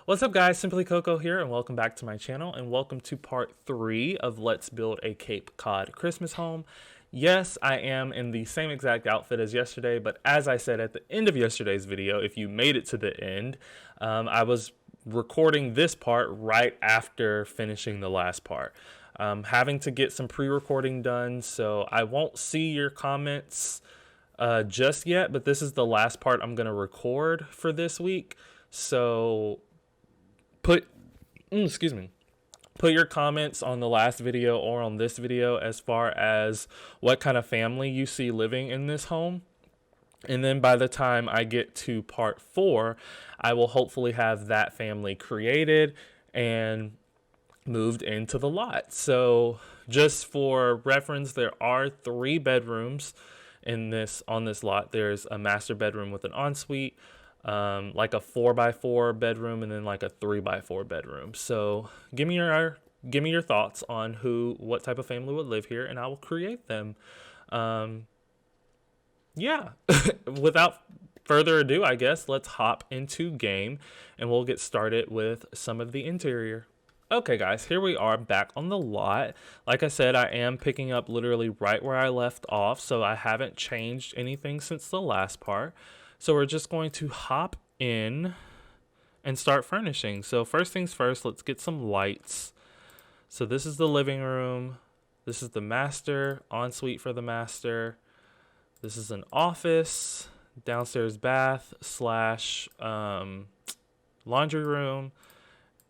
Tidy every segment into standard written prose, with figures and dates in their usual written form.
What's up, guys? Simply Coco here, and welcome back to my channel, and welcome to part 3 of Let's Build a Cape Cod Christmas Home. Yes, I am in the same exact outfit as yesterday, but as I said at the end of yesterday's video, if you made it to the end, I was recording this part right after finishing the last part. Having to get some pre-recording done, so I won't see your comments just yet, but this is the last part I'm going to record for this week. So put excuse me, put your comments on the last video or on this video as far as what kind of family you see living in this home. And then by the time I get to part 4, I will hopefully have that family created and moved into the lot. So just for reference, there are 3 bedrooms on this lot. There's a master bedroom with an ensuite, like a 4x4 bedroom, and then like a 3x4 bedroom. So give me your thoughts on what type of family would live here, and I will create them. Yeah. Without further ado, I guess let's hop into game, and we'll get started with some of the interior. Okay, guys, here we are back on the lot. Like I said, I am picking up literally right where I left off, so I haven't changed anything since the last part. So we're just going to hop in and start furnishing. So first things first, let's get some lights. So this is the living room. This is the master, ensuite for the master. This is an office, downstairs bath slash laundry room.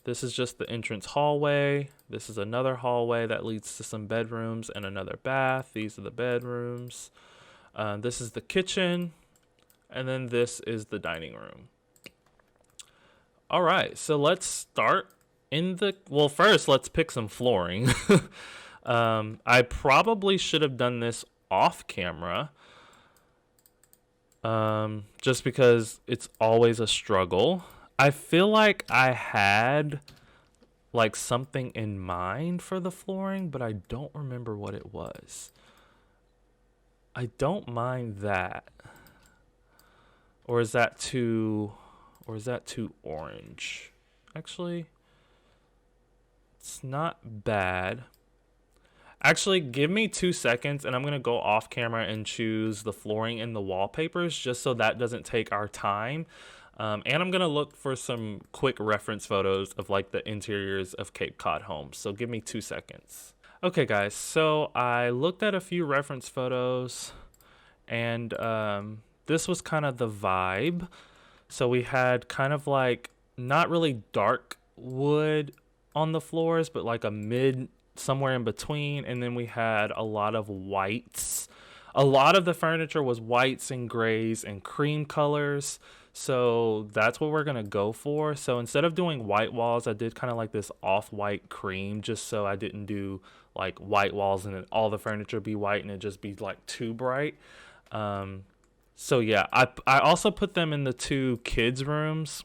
This is just the entrance hallway. This is another hallway that leads to some bedrooms and another bath. These are the bedrooms. This is the kitchen. And then this is the dining room. All right, so let's start well, first let's pick some flooring. I probably should have done this off camera. Just because it's always a struggle. I feel like I had like something in mind for the flooring, but I don't remember what it was. I don't mind that. Or is that too orange? Actually, it's not bad. Actually, give me 2 seconds and I'm going to go off camera and choose the flooring and the wallpapers just so that doesn't take our time. And I'm going to look for some quick reference photos of like the interiors of Cape Cod homes. So give me 2 seconds. Okay, guys, so I looked at a few reference photos and this was kind of the vibe. So we had kind of like not really dark wood on the floors, but like a mid somewhere in between, and then we had a lot of whites. A lot of the furniture was whites and grays and cream colors, so that's what we're gonna go for. So instead of doing white walls, I did kind of like this off-white cream, just so I didn't do like white walls and then all the furniture be white and it just be like too bright. So yeah, I also put them in the 2 kids rooms,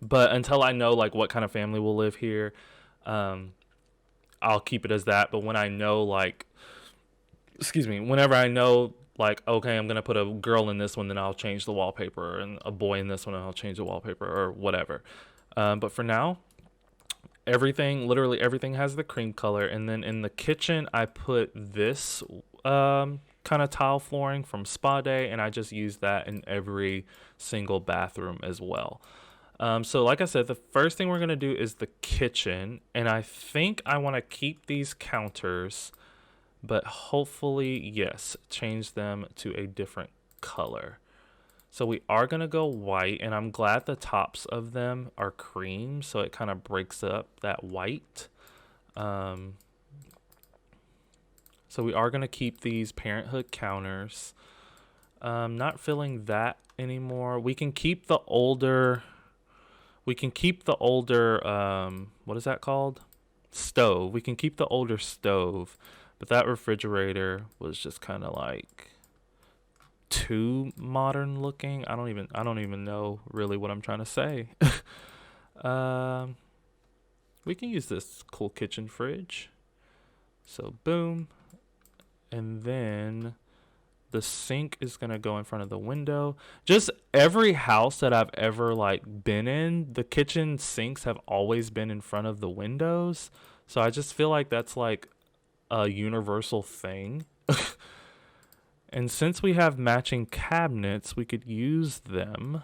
but until I know like what kind of family will live here, I'll keep it as that. But when I know whenever I know like, okay, I'm going to put a girl in this one, then I'll change the wallpaper, and a boy in this one, and I'll change the wallpaper or whatever. But for now, literally everything has the cream color. And then in the kitchen, I put this kind of tile flooring from Spa Day, and I just use that in every single bathroom as well. So like I said, the first thing we're going to do is the kitchen, and I think I want to keep these counters, but hopefully, yes, change them to a different color. So we are going to go white, and I'm glad the tops of them are cream, so it kind of breaks up that white. So we are going to keep these Parenthood counters. Not filling that anymore. We can keep the older, what is that called? Stove. We can keep the older stove, but that refrigerator was just kind of like too modern looking. I don't even know really what I'm trying to say. We can use this cool kitchen fridge. So boom. And then The sink is gonna go in front of the window. Just every house that I've ever like been in, the kitchen sinks have always been in front of the windows. So I just feel like that's like a universal thing. And since we have matching cabinets, we could use them.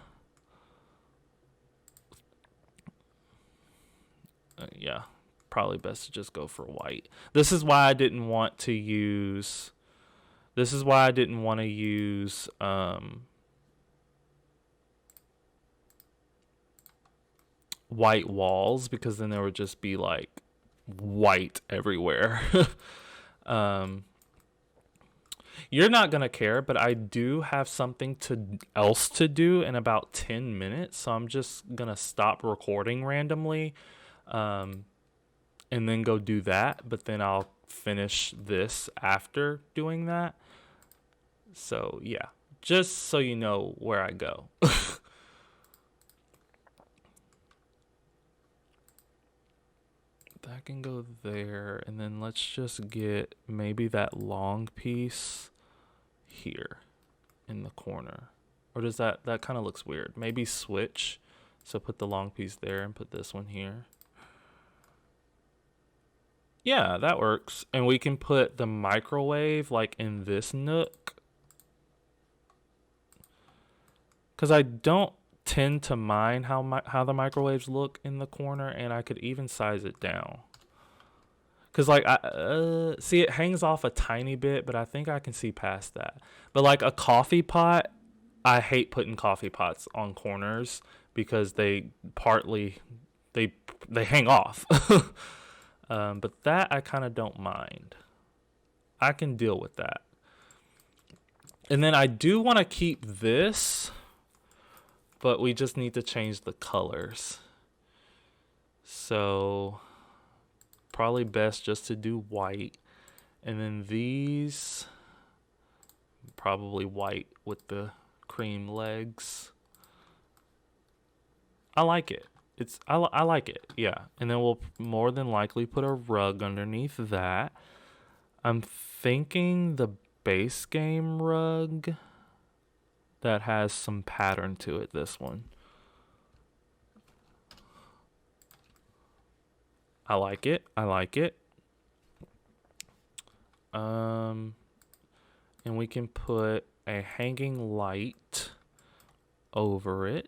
Yeah, probably best to just go for white. This is why I didn't want to use white walls, because then there would just be like white everywhere. You're not gonna care, but I do have something else to do in about 10 minutes, so I'm just gonna stop recording randomly, and then go do that. But then I'll finish this after doing that. So yeah, just so you know where I go. That can go there, and then let's just get maybe that long piece here in the corner. Or does that kind of looks weird? Maybe switch. So put the long piece there and put this one here. Yeah, that works. And we can put the microwave like in this nook, because I don't tend to mind how the microwaves look in the corner, and I could even size it down. Cause like see, it hangs off a tiny bit, but I think I can see past that. But like a coffee pot, I hate putting coffee pots on corners because they hang off. But that I kind of don't mind. I can deal with that. And then I do want to keep this, but we just need to change the colors. So probably best just to do white. And then these, probably white with the cream legs. I like it. I like it, yeah. And then we'll more than likely put a rug underneath that. I'm thinking the base game rug that has some pattern to it, this one. I like it. And we can put a hanging light over it.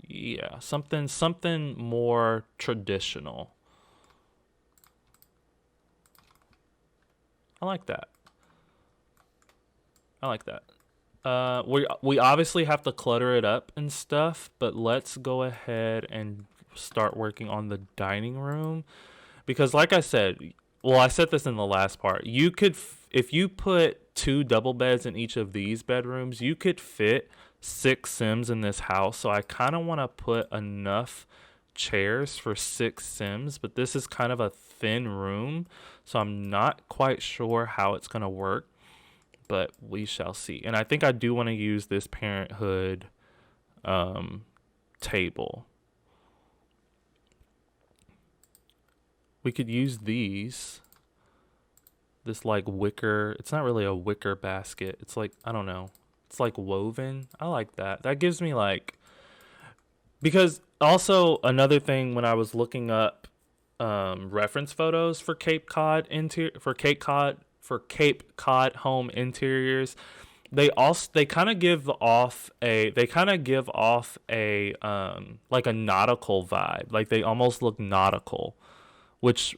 Yeah, something more traditional. I like that. We obviously have to clutter it up and stuff, but let's go ahead and start working on the dining room, because like I said, well, I said this in the last part, you could if you put 2 double beds in each of these bedrooms, you could fit 6 Sims in this house. So I kind of want to put enough chairs for 6 Sims, but this is kind of a thin room, so I'm not quite sure how it's going to work, but we shall see. And I think I do want to use this Parenthood table. We could use this like wicker. It's not really a wicker basket. It's like, I don't know. It's like woven. I like that. That gives me like, because also another thing, when I was looking up reference photos for Cape Cod home interiors, they kind of give off a like a nautical vibe. Like they almost look nautical. Which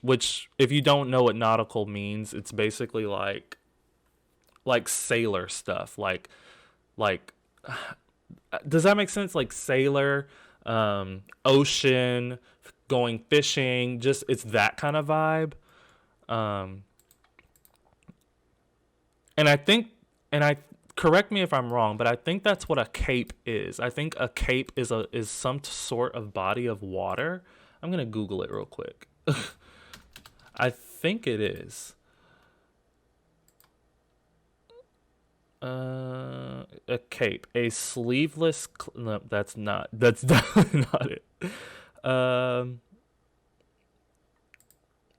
if you don't know what nautical means, it's basically like sailor stuff. Like does that make sense? Like sailor, ocean, going fishing, just it's that kind of vibe. And I correct me if I'm wrong, but I think that's what a cape is. I think a cape is some sort of body of water. I'm gonna Google it real quick. I think it is. A cape, a sleeveless. No, that's definitely not it. Um,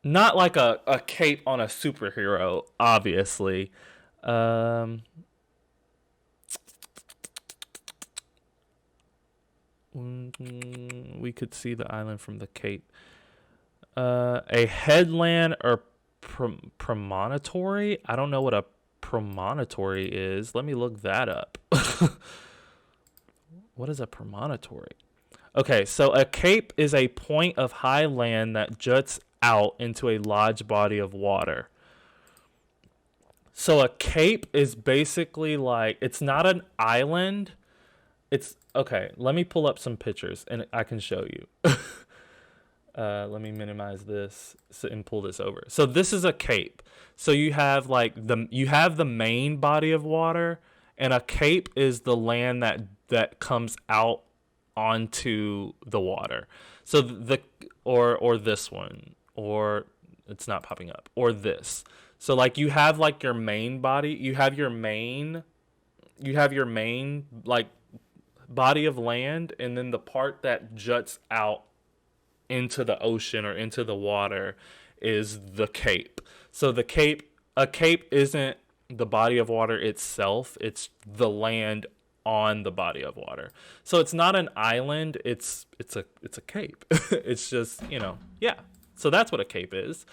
Not like a cape on a superhero, obviously. Um, we could see the island from the cape. A headland or promontory? I don't know what a promontory is. Let me look that up. What is a promontory? Okay, so a cape is a point of high land that juts out into a large body of water. So a cape is basically like, it's not an island. It's okay. Let me pull up some pictures and I can show you. Let me minimize this and pull this over. So this is a cape. So you have like the main body of water, and a cape is the land that comes out onto the water. So or this one, or it's not popping up, or this. So like you have like your main body, you have your main like body of land, and then the part that juts out into the ocean or into the water is the cape. So a cape isn't the body of water itself, it's the land on the body of water. So it's not an island, it's a cape. It's just, yeah. So that's what a cape is.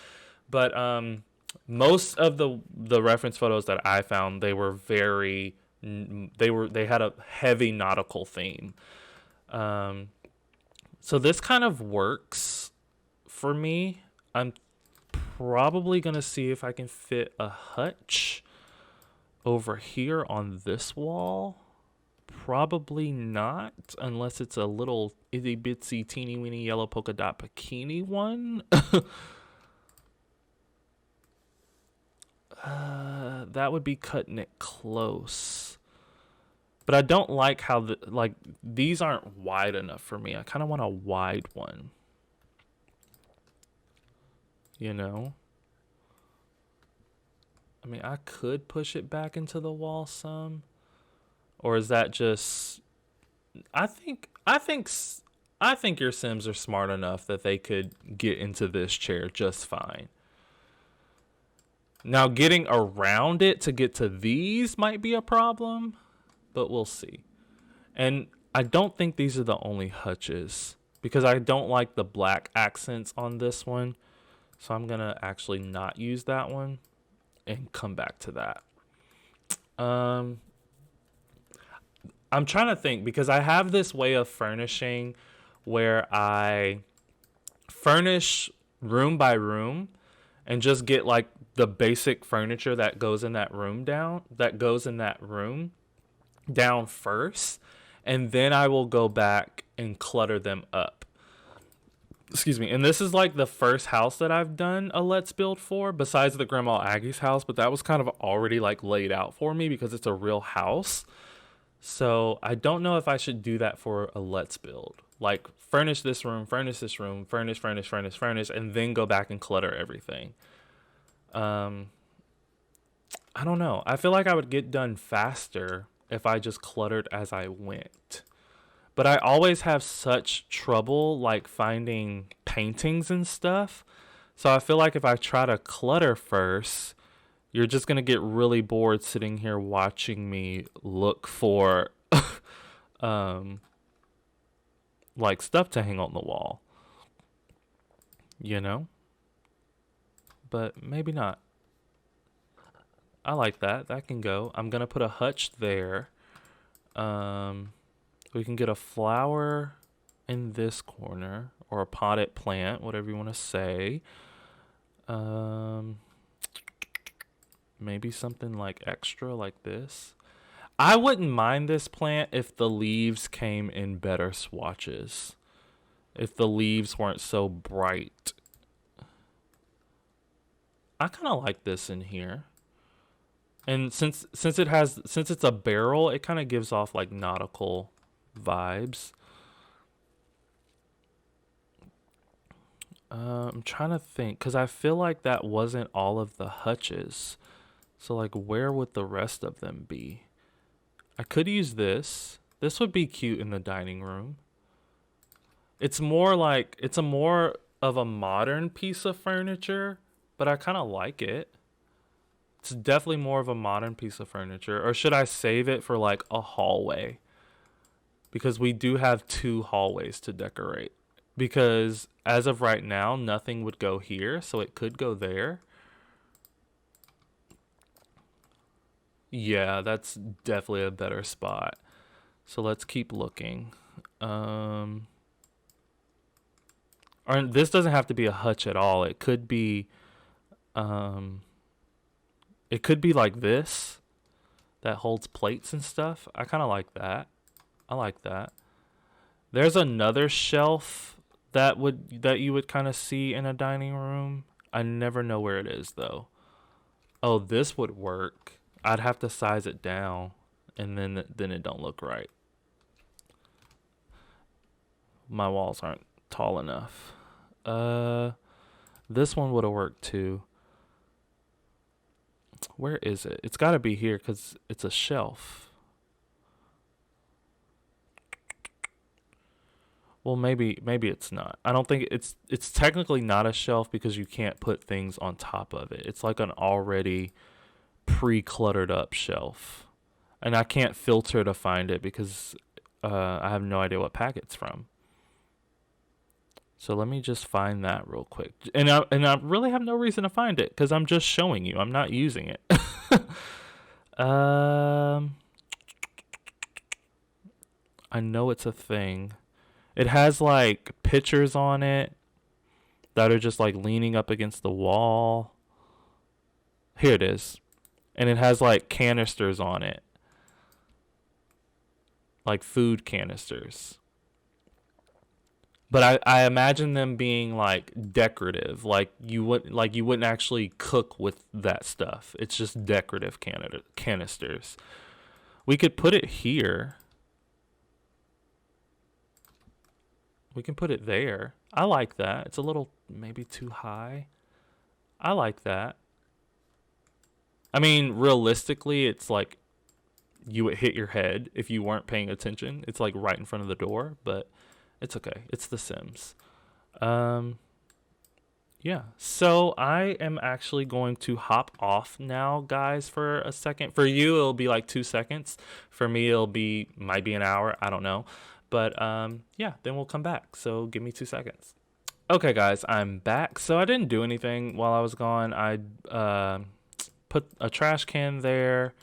But most of the reference photos that I found, they had a heavy nautical theme. So this kind of works for me. I'm probably going to see if I can fit a hutch over here on this wall. Probably not, unless it's a little itty bitsy teeny weeny yellow polka dot bikini one. That would be cutting it close. But I don't like how these aren't wide enough for me. I kind of want a wide one. You know? I mean, I could push it back into the wall some. Or is that just I think your Sims are smart enough that they could get into this chair just fine. Now getting around it to get to these might be a problem, but we'll see. And I don't think these are the only hutches because I don't like the black accents on this one. So I'm going to actually not use that one and come back to that. I'm trying to think because I have this way of furnishing where I furnish room by room and just get like the basic furniture that goes in that room down first, and then I will go back and clutter them up. Excuse me. And this is like the first house that I've done a Let's Build for, besides the Grandma Aggie's house, but that was kind of already like laid out for me because it's a real house. So I don't know if I should do that for a Let's Build. Like furnish this room, furnish, and then go back and clutter everything. I don't know. I feel like I would get done faster if I just cluttered as I went. But I always have such trouble like finding paintings and stuff. So I feel like if I try to clutter first, you're just going to get really bored sitting here watching me look for like stuff to hang on the wall. You know? But maybe not. I like that. That can go. I'm going to put a hutch there. We can get a flower in this corner or a potted plant, whatever you want to say. Maybe something like extra like this. I wouldn't mind this plant if the leaves came in better swatches. If the leaves weren't so bright. I kind of like this in here. And since it's a barrel, it kind of gives off like nautical vibes. I'm trying to think because I feel like that wasn't all of the hutches. So like where would the rest of them be? I could use this. This would be cute in the dining room. It's more like it's a more of a modern piece of furniture, but I kind of like it. It's definitely more of a modern piece of furniture. Or should I save it for like a hallway? Because we do have two hallways to decorate. Because as of right now, nothing would go here, so it could go there. Yeah, that's definitely a better spot. So let's keep looking. Um, or this doesn't have to be a hutch at all. Um, it could be like this that holds plates and stuff. I kind of like that. I like that. There's another shelf that you would kind of see in a dining room. I never know where it is though. Oh, this would work. I'd have to size it down, and then it don't look right. My walls aren't tall enough. Uh, this one would have worked too. Where is it? It's got to be here because it's a shelf. Well, maybe it's not. I don't think it's technically not a shelf because you can't put things on top of it. It's like an already pre-cluttered up shelf, and I can't filter to find it because I have no idea what pack it's from. So let me just find that real quick, and I really have no reason to find it because I'm just showing you. I'm not using it. um, I know it's a thing. It has like pictures on it that are just like leaning up against the wall. Here it is. And it has like canisters on it. Like food canisters. But I imagine them being like decorative. You wouldn't actually cook with that stuff. It's just decorative canisters. We could put it here. We can put it there. I like that. It's a little maybe too high. I like that. I mean, realistically, it's like you would hit your head if you weren't paying attention. It's like right in front of the door, but it's okay. It's The Sims. Um, yeah. So I am actually going to hop off now, guys, for a second. For you, it'll be like 2 seconds. For me, might be an hour. I don't know. But yeah, then we'll come back. So give me 2 seconds. Okay, guys, I'm back. So I didn't do anything while I was gone. I put a trash can there.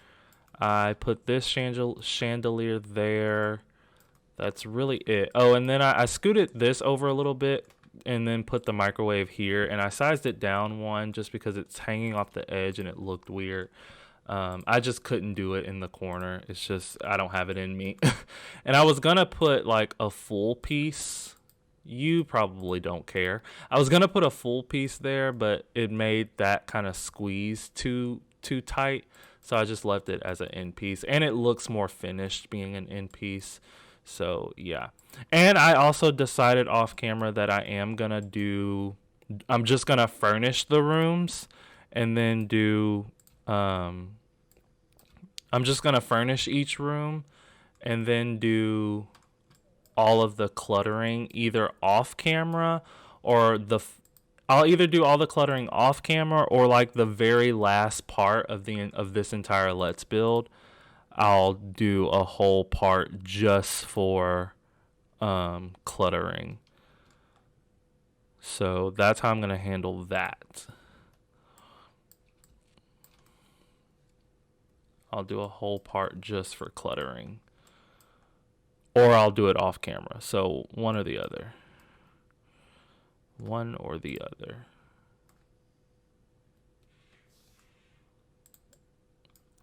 I put this chandelier there. That's really it. Oh, and then I scooted this over a little bit and then put the microwave here. And I sized it down one just because it's hanging off the edge and it looked weird. I just couldn't do it in the corner. It's just, I don't have it in me. And I was going to put like a full piece. You probably don't care. I was going to put a full piece there, but it made that kind of squeeze too tight. So I just left it as an end piece. And it looks more finished being an end piece. So yeah. And I also decided off camera that I'm just going to furnish the rooms and then I'm just going to furnish each room and then do all of the cluttering either off camera or I'll either do all the cluttering off camera or like the very last part of this entire Let's Build. I'll do a whole part just for cluttering. So that's how I'm going to handle that. I'll do a whole part just for cluttering. Or I'll do it off camera. So one or the other. One or the other.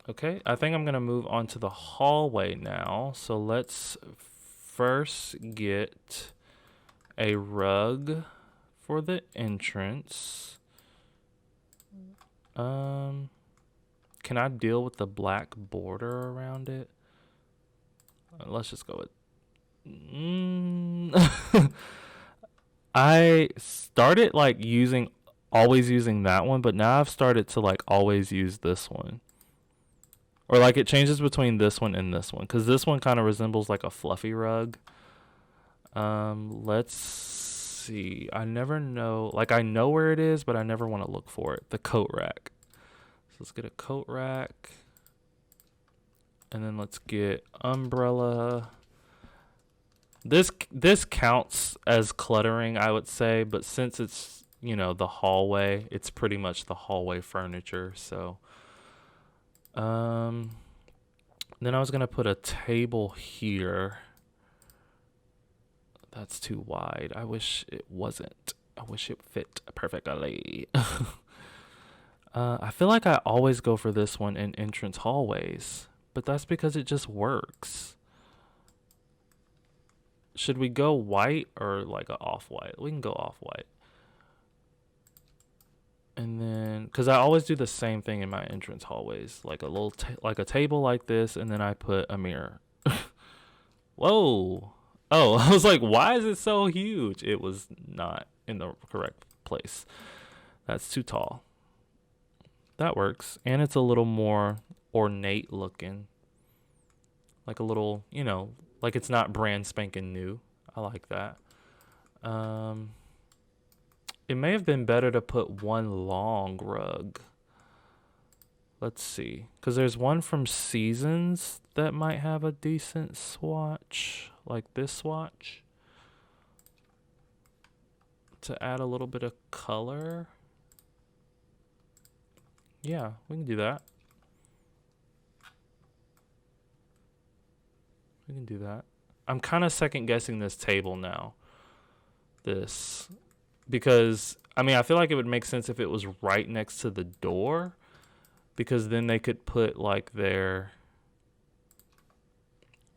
Okay, I think I'm going to move on to the hallway now. So let's first get a rug for the entrance. Can I deal with the black border around it? Let's just go with I started like always using that one, but now I've started to like always use this one. Or like it changes between this one and this one, because this one kind of resembles like a fluffy rug. Let's see. I never know. Like, I know where it is, but I never want to look for it. The coat rack. So let's get a coat rack. And then let's get umbrella. This counts as cluttering, I would say, but since it's, you know, the hallway, it's pretty much the hallway furniture. So then I was gonna put a table here. That's too wide. I wish it wasn't. I wish it fit perfectly. I feel like I always go for this one in entrance hallways, but that's because it just works. Should we go white or like a off-white? We can go off-white. And then, because I always do the same thing in my entrance hallways, like a little, like a table like this, and then I put a mirror. Whoa. Oh, I was like, why is it so huge? It was not in the correct place. That's too tall. That works. And it's a little more ornate looking. Like a little, you know, like it's not brand spanking new. I like that. It may have been better to put one long rug. Let's see. Because there's one from Seasons that might have a decent swatch. Like this swatch. To add a little bit of color. Yeah, we can do that. We can do that. I'm kind of second guessing this table now. Because, I mean, I feel like it would make sense if it was right next to the door. Because then they could put like their...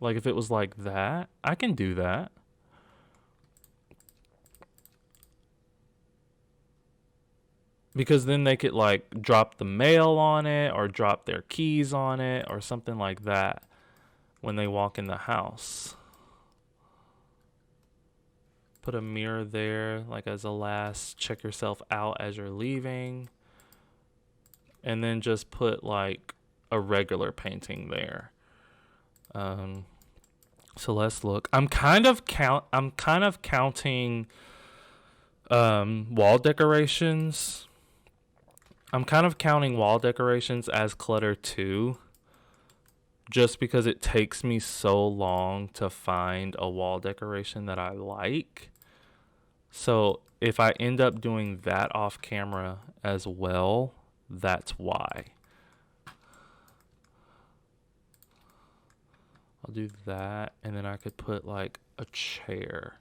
Like if it was like that, I can do that. Because then they could like drop the mail on it or drop their keys on it or something like that when they walk in the house. Put a mirror there, like as a last check yourself out as you're leaving. And then just put like a regular painting there. So let's look. I'm kind of counting wall decorations. I'm kind of counting wall decorations as clutter too. Just because it takes me so long to find a wall decoration that I like. So if I end up doing that off camera as well, that's why. I'll do that, and then I could put like a chair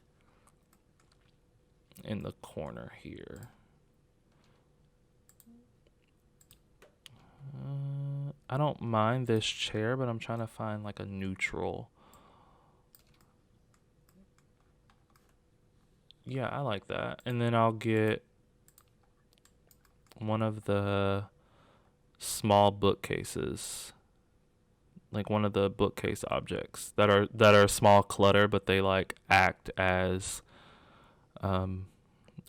in the corner here. I don't mind this chair, but I'm trying to find like a neutral. Yeah, I like that. And then I'll get one of the small bookcases. Like one of the bookcase objects that are small clutter, but they like act as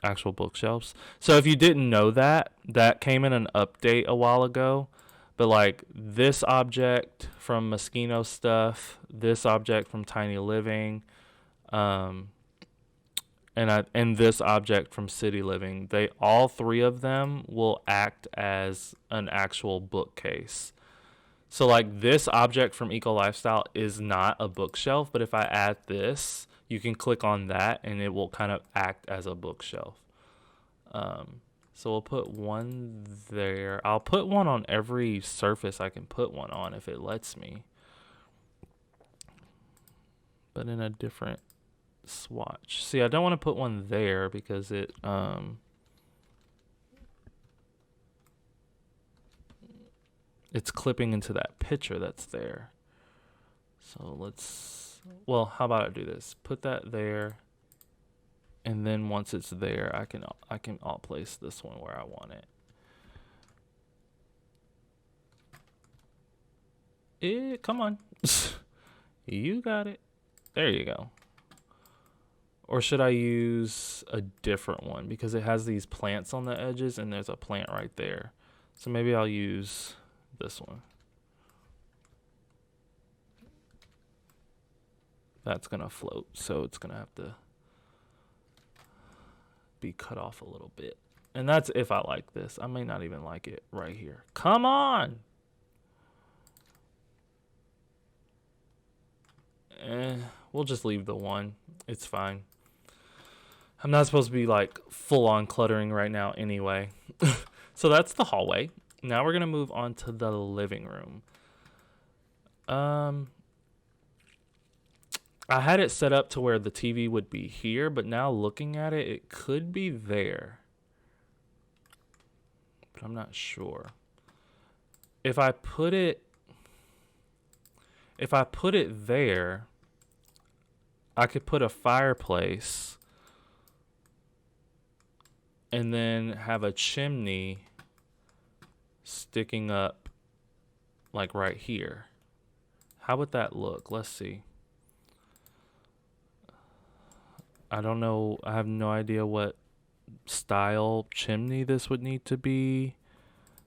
actual bookshelves. So if you didn't know that, that came in an update a while ago. But like this object from Moschino Stuff, this object from Tiny Living, and this object from City Living, they all three of them will act as an actual bookcase. So like this object from Eco Lifestyle is not a bookshelf, but if I add this, you can click on that and it will kind of act as a bookshelf. So we'll put one there. I'll put one on every surface I can put one on if it lets me. But in a different swatch. See, I don't want to put one there because it's clipping into that picture that's there. So well, how about I do this? Put that there. And then once it's there, I can alt place this one where I want it. Come on. You got it. There you go. Or should I use a different one? Because it has these plants on the edges and there's a plant right there. So maybe I'll use this one. that's gonna float, so it's gonna have to be cut off a little bit. And that's if I like this. I may not even like it right here. Come on! We'll just leave the one. It's fine. I'm not supposed to be like full on cluttering right now anyway. So that's the hallway. Now we're gonna move on to the living room. I had it set up to where the TV would be here, but now looking at it, it could be there. But I'm not sure. If I put it there, I could put a fireplace and then have a chimney sticking up like right here. How would that look? Let's see. I don't know. I have no idea what style chimney this would need to be.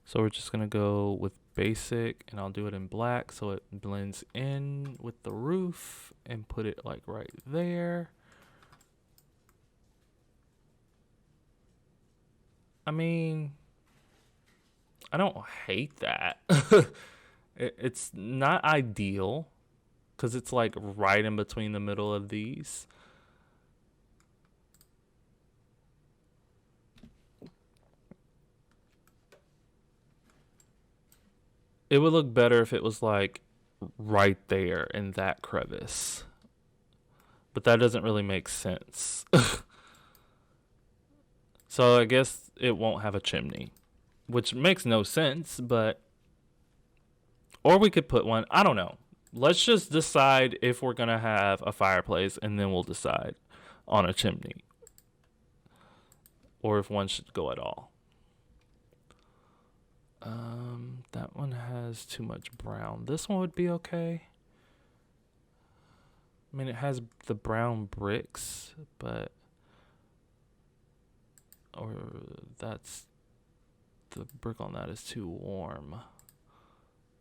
So we're just going to go with basic, and I'll do it in black so it blends in with the roof, and put it like right there. I mean, I don't hate that. It's not ideal because it's like right in between the middle of these. It would look better if it was like right there in that crevice. But that doesn't really make sense. So I guess it won't have a chimney, which makes no sense, but... Or we could put one. I don't know. Let's just decide if we're going to have a fireplace, and then we'll decide on a chimney. Or if one should go at all. That one has too much brown. This one would be okay. I mean, it has the brown bricks, but... Or that's... The brick on that is too warm.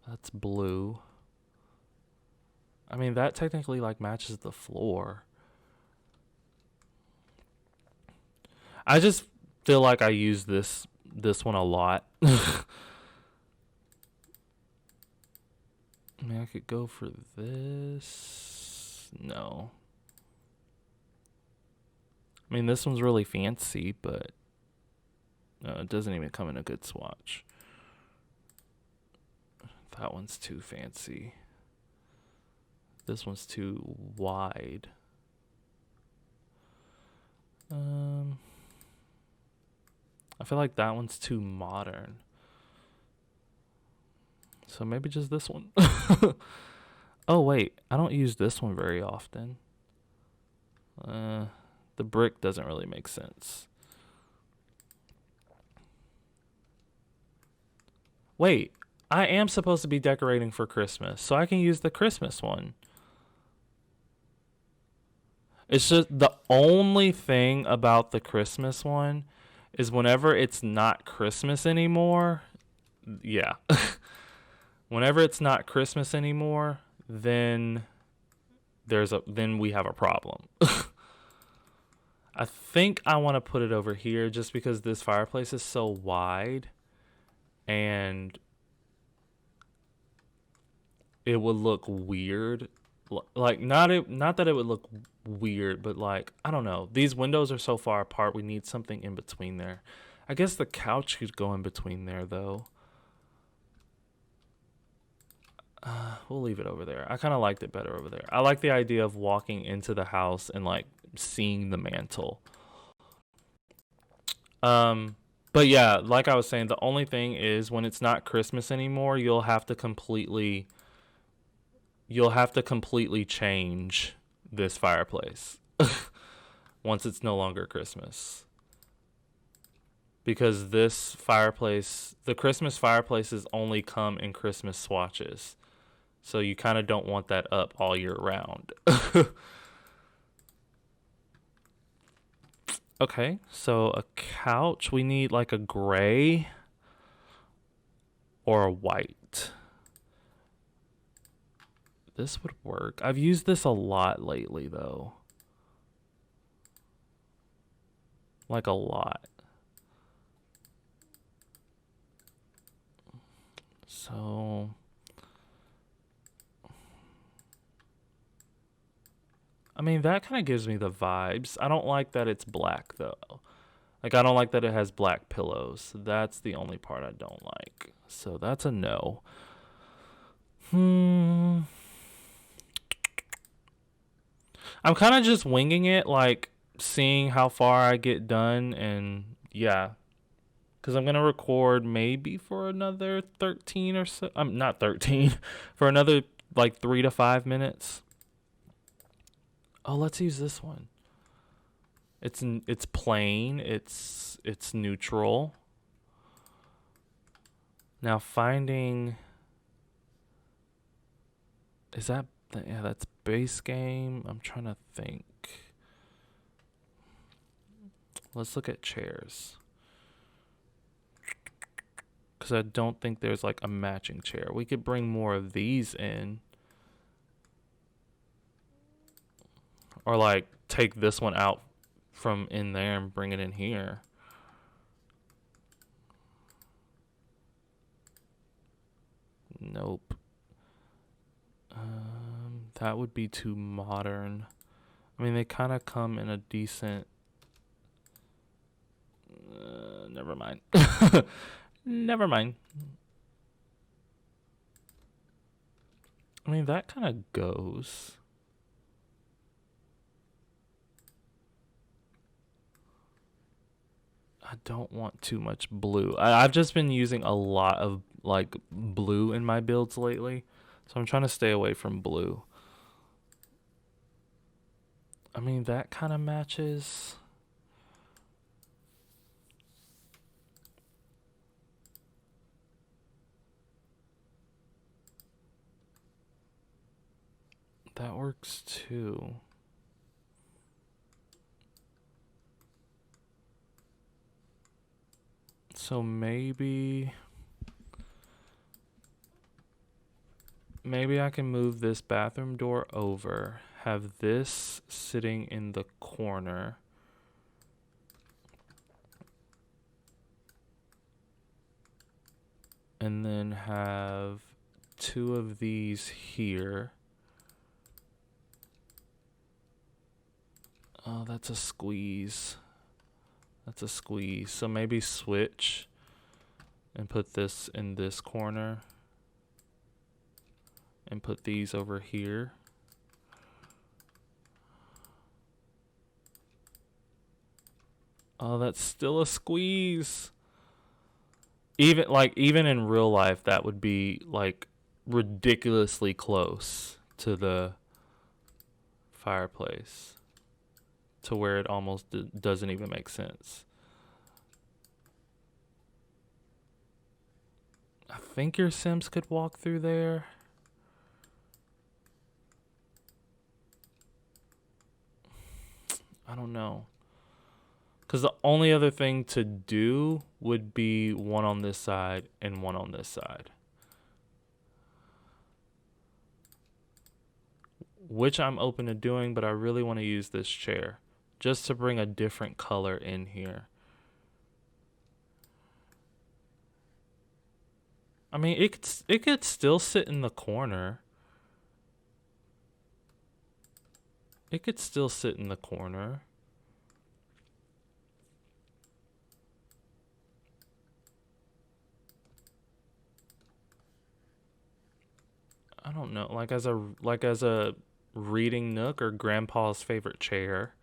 That's blue. I mean, that technically like matches the floor. I just feel like I use this one a lot. I mean, I could go for this. No. I mean, this one's really fancy, but no, it doesn't even come in a good swatch. That one's too fancy. This one's too wide. I feel like that one's too modern. So maybe just this one. Oh, wait. I don't use this one very often. The brick doesn't really make sense. Wait. I am supposed to be decorating for Christmas, so I can use the Christmas one. It's just the only thing about the Christmas one is whenever it's not Christmas anymore, yeah. Whenever it's not Christmas anymore, then we have a problem. I think I want to put it over here just because this fireplace is so wide, and it would look weird. Like not that it would look weird, but like, I don't know. These windows are so far apart, we need something in between there. I guess the couch could go in between there though. We'll leave it over there. I kind of liked it better over there. I like the idea of walking into the house and like seeing the mantle. But yeah, like I was saying, the only thing is when it's not Christmas anymore, you'll have to completely change this fireplace once it's no longer Christmas. Because this fireplace, the Christmas fireplaces only come in Christmas swatches. So you kind of don't want that up all year round. Okay, so a couch, we need like a gray or a white. This would work. I've used this a lot lately, though. Like a lot. So... I mean, that kind of gives me the vibes. I don't like that it's black, though. Like, I don't like that it has black pillows. That's the only part I don't like. So that's a no. I'm kind of just winging it, like, seeing how far I get done, and yeah. Because I'm going to record maybe for another 13 or so. I'm not 13. For another, like, 3 to 5 minutes. Oh, let's use this one. It's plain. It's neutral. Now finding... Is that... Yeah, that's base game. I'm trying to think. Let's look at chairs. Because I don't think there's like a matching chair. We could bring more of these in. Or like take this one out from in there and bring it in here. Nope. That would be too modern. I mean, they kind of come in a decent... never mind. Never mind. I mean, that kind of goes. I don't want too much blue. I've just been using a lot of like blue in my builds lately. So I'm trying to stay away from blue. I mean, that kind of matches. That works too. So maybe I can move this bathroom door over, have this sitting in the corner. And then have 2 of these here. Oh, that's a squeeze. That's a squeeze. So maybe switch and put this in this corner. And put these over here. Oh, that's still a squeeze. Even in real life, that would be like ridiculously close to the fireplace. To where it almost doesn't even make sense. I think your Sims could walk through there. I don't know. Because the only other thing to do would be one on this side and one on this side. Which I'm open to doing, but I really want to use this chair. Just to bring a different color in here. I mean, it could still sit in the corner. It could still sit in the corner. I don't know, like as a reading nook or grandpa's favorite chair.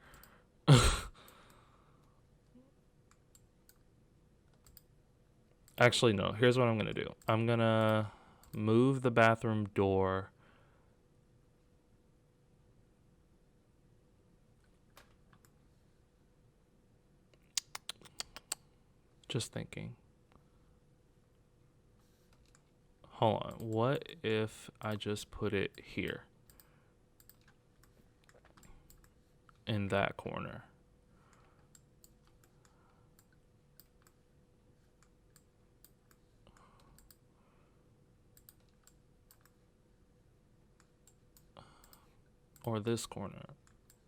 Actually, no. Here's what I'm going to do. I'm going to move the bathroom door. Just thinking. Hold on. What if I just put it here? In that corner. or this corner,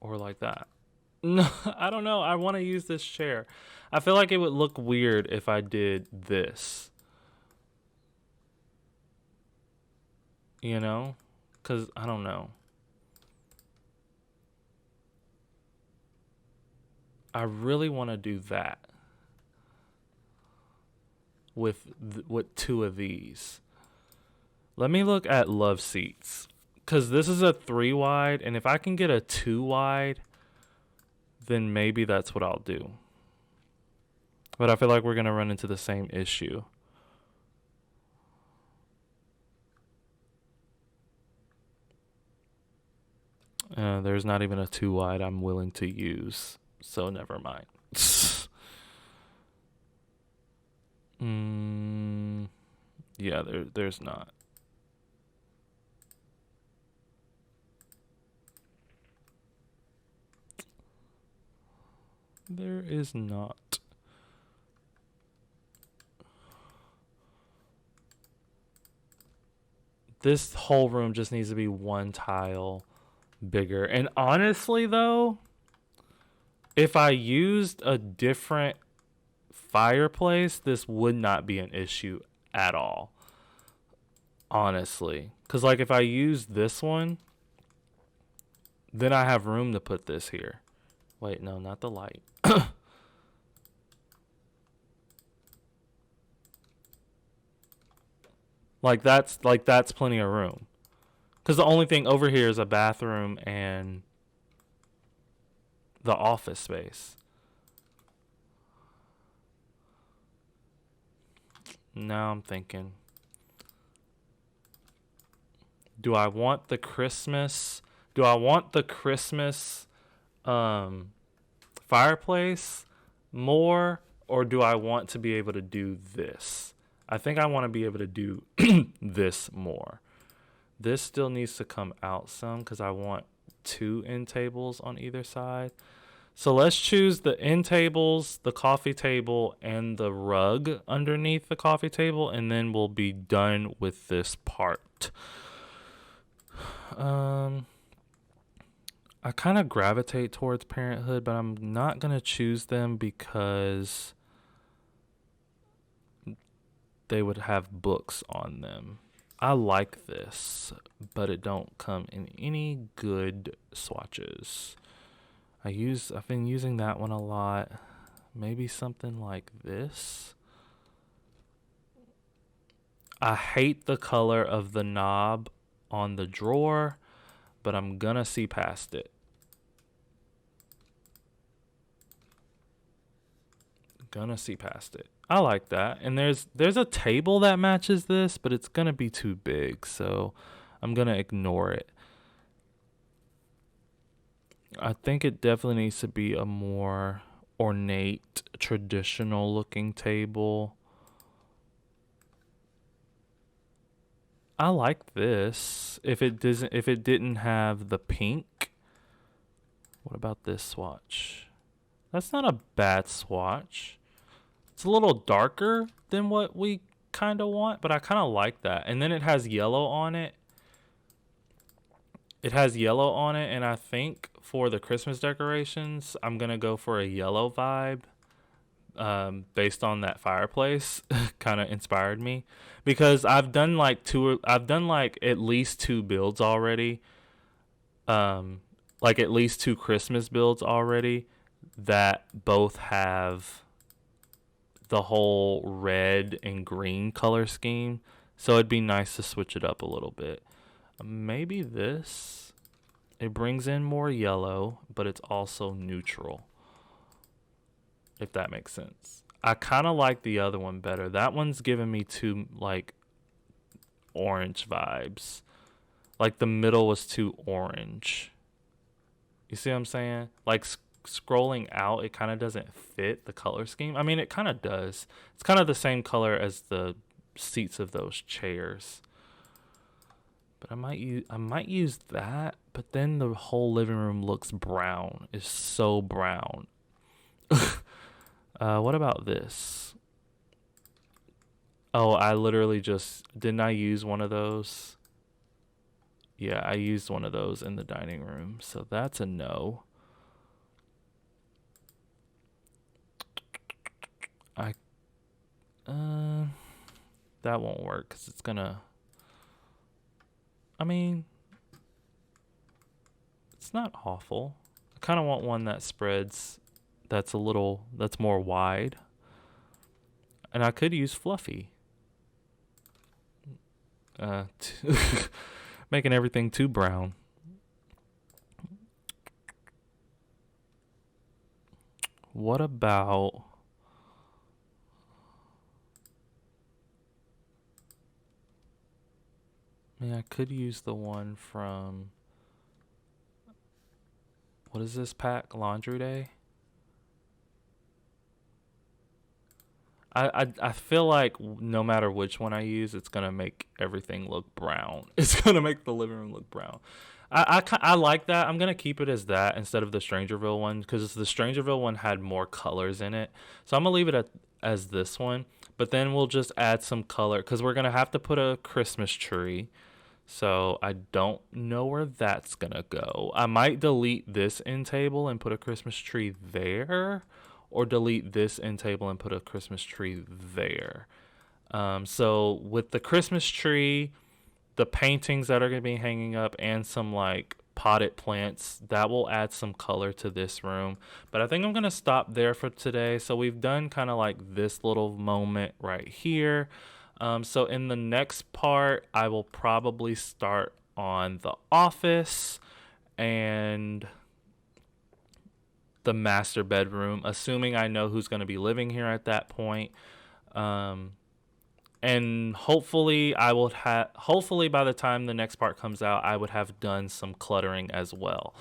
or like that. No, I don't know. I want to use this chair. I feel like it would look weird if I did this. You know? Because I don't know. I really want to do that with two of these. Let me look at love seats. Because this is a 3 wide, and if I can get a 2 wide, then maybe that's what I'll do. But I feel like we're going to run into the same issue. There's not even a 2 wide I'm willing to use, so never mind. Yeah, there's not. There is not. This whole room just needs to be 1 tile bigger. And honestly, though, if I used a different fireplace, this would not be an issue at all. Honestly. Because, like, if I use this one, then I have room to put this here. Wait, no, not the light. Like that's plenty of room. Because the only thing over here is a bathroom and the office space. Now I'm thinking, do I want the Christmas fireplace more, or do I want to be able to do this? I think I want to be able to do this more. This still needs to come out some because I want 2 end tables on either side. So let's choose the end tables, the coffee table, and the rug underneath the coffee table, and then we'll be done with this part. I kind of gravitate towards Parenthood, but I'm not going to choose them because they would have books on them. I like this, but it don't come in any good swatches. I've been using that one a lot. Maybe something like this. I hate the color of the knob on the drawer, but I'm gonna see past it. I like that. And there's a table that matches this, but it's gonna be too big, so I'm gonna ignore it. I think it definitely needs to be a more ornate, traditional looking table. I like this. If it didn't have the pink. What about this swatch? That's not a bad swatch. It's a little darker than what we kind of want, but I kind of like that. And then it has yellow on it. And I think for the Christmas decorations, I'm going to go for a yellow vibe. Based on that fireplace kind of inspired me, because I've done like at least 2 builds already. Like at least 2 Christmas builds already that both have the whole red and green color scheme. So it'd be nice to switch it up a little bit. Maybe this. It brings in more yellow, but it's also neutral. If that makes sense. I kind of like the other one better. That one's giving me too, like, orange vibes. Like, the middle was too orange. You see what I'm saying? Like, scrolling out, it kind of doesn't fit the color scheme. I mean, it kind of does. It's kind of the same color as the seats of those chairs. But I might use that, but then the whole living room looks brown. It's so brown. What about this? Oh, I literally didn't I use one of those? Yeah, I used one of those in the dining room, so that's a no. I that won't work because it's gonna. I mean, it's not awful. I kind of want one that spreads. That's more wide, and I could use fluffy. Making everything too brown. What about? I mean, I could use the one from, what is this pack? Laundry Day? I feel like no matter which one I use, it's gonna make everything look brown. It's gonna make the living room look brown. I like that. I'm gonna keep it as that instead of the Strangerville one because the Strangerville one had more colors in it. So I'm gonna leave it as this one. But then we'll just add some color because we're gonna have to put a Christmas tree. So I don't know where that's gonna go. I might delete this end table and put a Christmas tree there, or delete this end table and put a Christmas tree there. So with the Christmas tree, the paintings that are gonna be hanging up, and some like potted plants, that will add some color to this room. But I think I'm gonna stop there for today. So we've done kind of like this little moment right here. So in the next part, I will probably start on the office and the master bedroom, assuming I know who's going to be living here at that point. And hopefully hopefully by the time the next part comes out, I would have done some cluttering as well.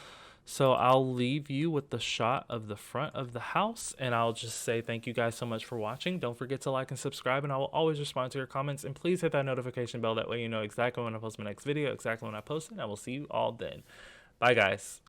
So I'll leave you with the shot of the front of the house, and I'll just say thank you guys so much for watching. Don't forget to like and subscribe, and I will always respond to your comments. And please hit that notification bell. That way you know exactly when I post my next video, exactly when I post it. I will see you all then. Bye, guys.